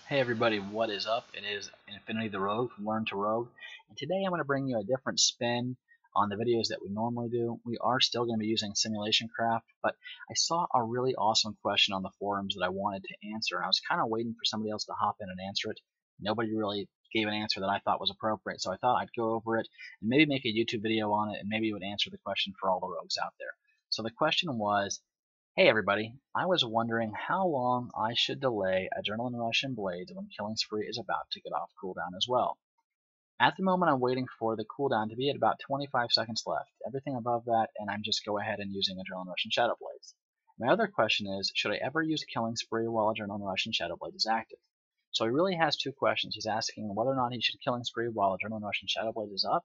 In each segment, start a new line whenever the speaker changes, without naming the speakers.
Hey everybody, what is up? It is Infinity the Rogue from Learn to Rogue, and today I'm going to bring you a different spin on the videos that we normally do. We are still going to be using Simulation Craft, but I saw a really awesome question on the forums that I wanted to answer, and I was kind of waiting for somebody else to hop in and answer it. Nobody really gave an answer that I thought was appropriate, so I thought I'd go over it and maybe make a YouTube video on it, and maybe it would answer the question for all the rogues out there. So the question was, hey everybody, I was wondering how long I should delay Adrenaline Rush and Blades when Killing Spree is about to get off cooldown as well. At the moment I'm waiting for the cooldown to be at about 25 seconds left. Everything above that and I'm just go ahead and using Adrenaline Rush and Shadow Blades. My other question is, should I ever use Killing Spree while Adrenaline Rush and Shadow Blades is active? So he really has two questions. He's asking whether or not he should Killing Spree while Adrenaline Rush and Shadow Blades is up,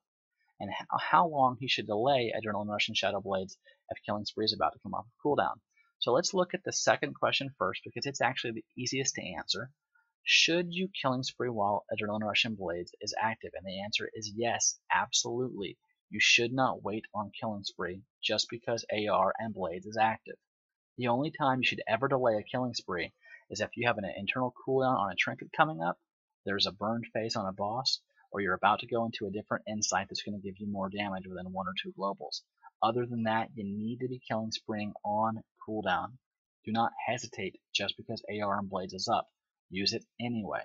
and how long he should delay Adrenaline Rush and Shadow Blades if Killing Spree is about to come off of cooldown. So let's look at the second question first because it's actually the easiest to answer. Should you Killing Spree while Adrenaline Rush and Blades is active? And the answer is yes, absolutely. You should not wait on Killing Spree just because AR and Blades is active. The only time you should ever delay a Killing Spree is if you have an internal cooldown on a trinket coming up, there's a burned phase on a boss, or you're about to go into a different insight that's going to give you more damage within one or two globals. Other than that, you need to be Killing Spreeing on cooldown. Do not hesitate just because AR and Blades is up. Use it anyway.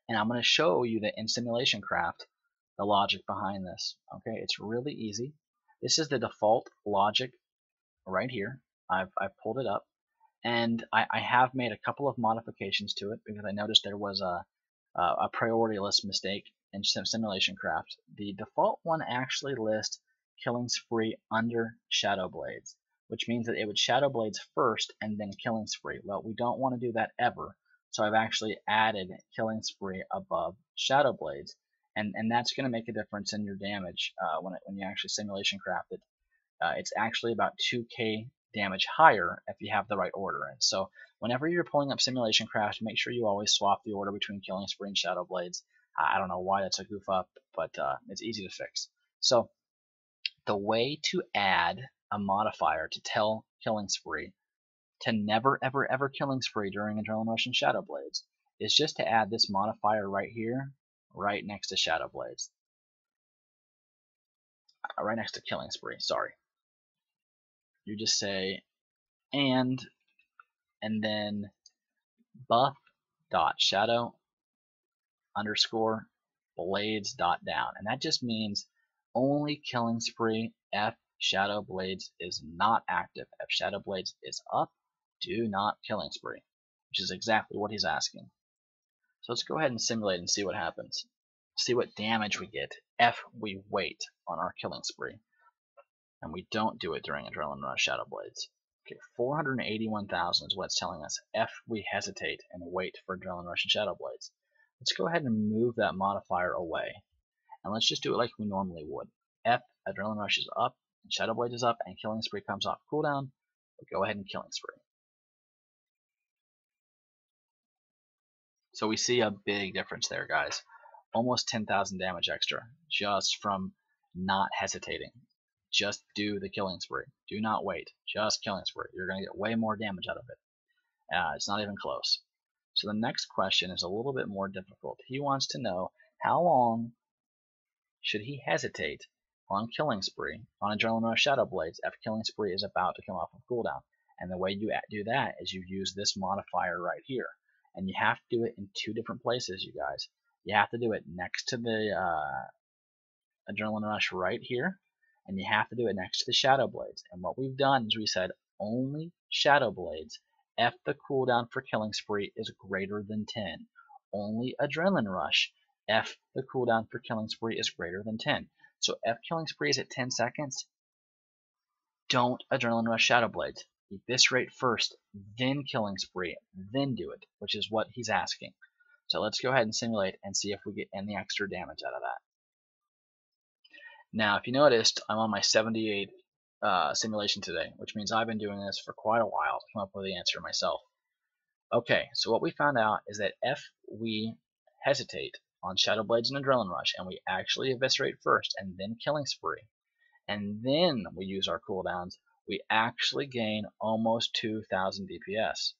And I'm going to show you that in Simulation Craft, the logic behind this. Okay, it's really easy. This is the default logic right here. I've pulled it up, and I have made a couple of modifications to it because I noticed there was a priority list mistake in Simulation Craft. The default one actually lists Killing Spree under Shadow Blades, which means that it would Shadow Blades first and then Killing Spree. Well, we don't want to do that ever, so I've actually added Killing Spree above Shadow Blades, and that's going to make a difference in your damage when you actually Simulation Craft it. It's actually about 2k damage higher if you have the right order in. So whenever you're pulling up Simulation Craft, make sure you always swap the order between Killing Spree and Shadow Blades. I don't know why that's a goof up, but it's easy to fix. So the way to add a modifier to tell Killing Spree to never ever ever Killing Spree during Adrenaline Rush and Shadow Blades is just to add this modifier right here, right next to Shadow Blades. Right next to Killing Spree, sorry. You just say and then buff dot shadow underscore blades dot down, and that just means only Killing Spree if Shadow Blades is not active. If Shadow Blades is up, do not Killing Spree, which is exactly what he's asking. So let's go ahead and simulate and see what happens. See what damage we get if we wait on our Killing Spree and we don't do it during Adrenaline Rush Shadow Blades. Okay, 481,000 is what it's telling us if we hesitate and wait for Adrenaline Rush and Shadow Blades. Let's go ahead and move that modifier away, and let's just do it like we normally would. If Adrenaline Rush is up, and Shadow Blades is up, and Killing Spree comes off cooldown, we'll go ahead and Killing Spree. So we see a big difference there, guys. Almost 10,000 damage extra just from not hesitating. Just do the Killing Spree. Do not wait. Just Killing Spree. You're going to get way more damage out of it. It's not even close. So the next question is a little bit more difficult. He wants to know how long should he hesitate on Killing Spree on Adrenaline Rush Shadow Blades if Killing Spree is about to come off of cooldown. And the way you do that is you use this modifier right here. And you have to do it in two different places, you guys. You have to do it next to the Adrenaline Rush right here, and you have to do it next to the Shadow Blades. And what we've done is we said only Shadow Blades if the cooldown for Killing Spree is greater than 10. Only Adrenaline Rush if the cooldown for Killing Spree is greater than 10. So if Killing Spree is at 10 seconds, don't Adrenaline Rush Shadow Blades. Eviscerate first, then Killing Spree, then do it, which is what he's asking. So let's go ahead and simulate and see if we get any extra damage out of that. Now, if you noticed, I'm on my 78th simulation today, which means I've been doing this for quite a while to come up with the answer myself. Okay, so what we found out is that if we hesitate on Shadow Blades and Adrenaline Rush, and we actually eviscerate first and then Killing Spree, and then we use our cooldowns, we actually gain almost 2,000 DPS.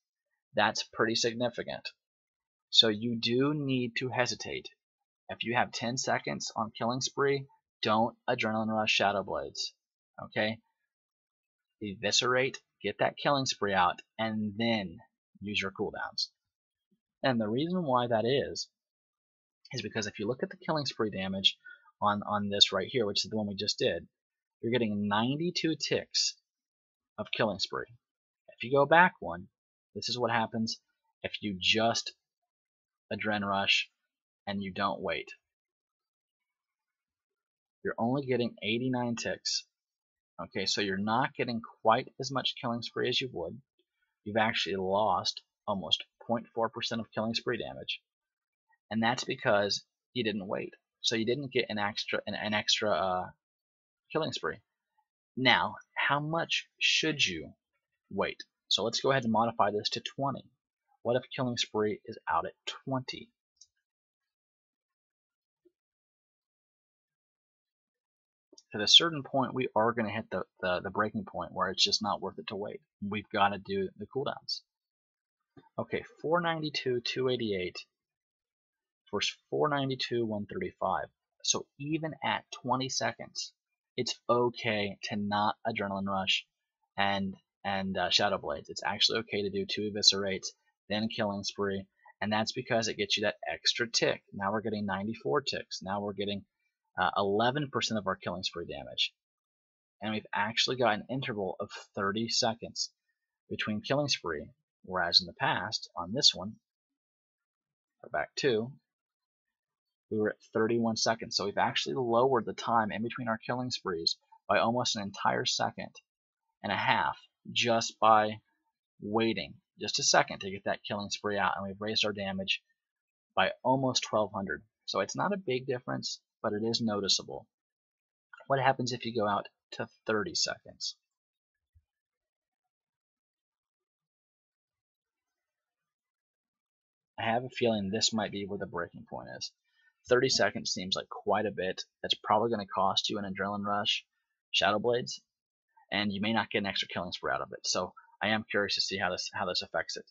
That's pretty significant. So you do need to hesitate. If you have 10 seconds on killing spree, don't adrenaline rush shadow blades. Okay? Eviscerate, get that killing spree out, and then use your cooldowns. And the reason why that is because if you look at the killing spree damage on this right here, which is the one we just did, you're getting 92 ticks of killing spree. If you go back one, this is what happens if you just adrenaline rush and you don't wait. You're only getting 89 ticks. Okay, so you're not getting quite as much killing spree as you would. You've actually lost almost 0.4% of killing spree damage, and that's because you didn't wait. So you didn't get an extra killing spree. Now, how much should you wait? So let's go ahead and modify this to 20. What if killing spree is out at 20? At a certain point, we are going to hit the breaking point where it's just not worth it to wait. We've got to do the cooldowns. Okay, 492, 288 versus 492, 135. So even at 20 seconds, it's okay to not adrenaline rush and shadow blades. It's actually okay to do 2 eviscerates, then killing spree, and that's because it gets you that extra tick. Now we're getting 94 ticks. Now we're getting 11% of our killing spree damage. And we've actually got an interval of 30 seconds between killing spree, whereas in the past, on this one, go back 2, we were at 31 seconds. So we've actually lowered the time in between our killing sprees by almost an entire second and a half just by waiting just a second to get that killing spree out, and we've raised our damage by almost 1200. So it's not a big difference, but it is noticeable. What happens if you go out to 30 seconds? I have a feeling this might be where the breaking point is. 30 seconds seems like quite a bit. That's probably going to cost you an adrenaline rush, shadow blades, and you may not get an extra killing spree out of it. So I am curious to see how this affects it.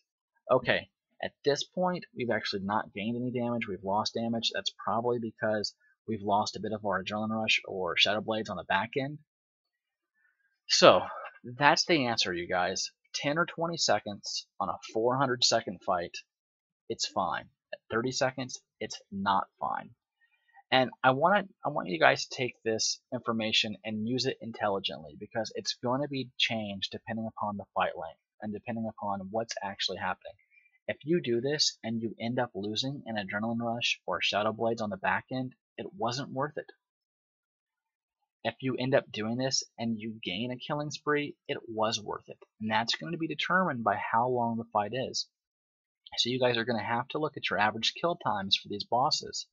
Okay, at this point, we've actually not gained any damage. We've lost damage. That's probably because we've lost a bit of our adrenaline rush or shadow blades on the back end. So that's the answer, you guys. 10 or 20 seconds on a 400-second fight, it's fine. At 30 seconds, it's not fine. And I want you guys to take this information and use it intelligently, because it's going to be changed depending upon the fight length and depending upon what's actually happening. If you do this and you end up losing an adrenaline rush or shadow blades on the back end, it wasn't worth it. If you end up doing this and you gain a killing spree, it was worth it. And that's going to be determined by how long the fight is. So you guys are going to have to look at your average kill times for these bosses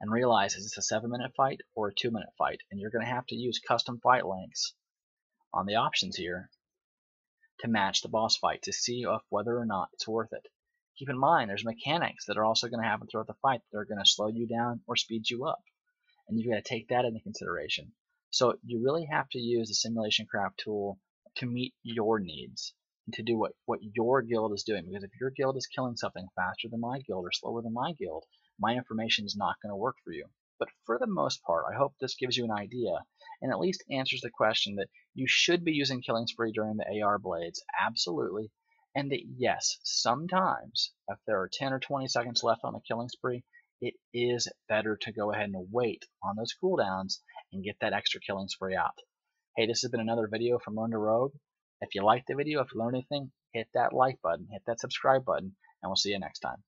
and realize, is this a 7-minute fight or a 2-minute fight? And you're going to have to use custom fight lengths on the options here to match the boss fight to see whether or not it's worth it. Keep in mind, there's mechanics that are also going to happen throughout the fight that are going to slow you down or speed you up, and you've got to take that into consideration. So you really have to use the simulation craft tool to meet your needs and to do what your guild is doing. Because if your guild is killing something faster than my guild or slower than my guild, my information is not going to work for you. But for the most part, I hope this gives you an idea and at least answers the question that you should be using killing spree during the AR blades, absolutely, and that yes, sometimes if there are 10 or 20 seconds left on the killing spree, it is better to go ahead and wait on those cooldowns and get that extra killing spree out. Hey, this has been another video from Learn to Rogue. If you liked the video, if you learned anything, hit that like button, hit that subscribe button, and we'll see you next time.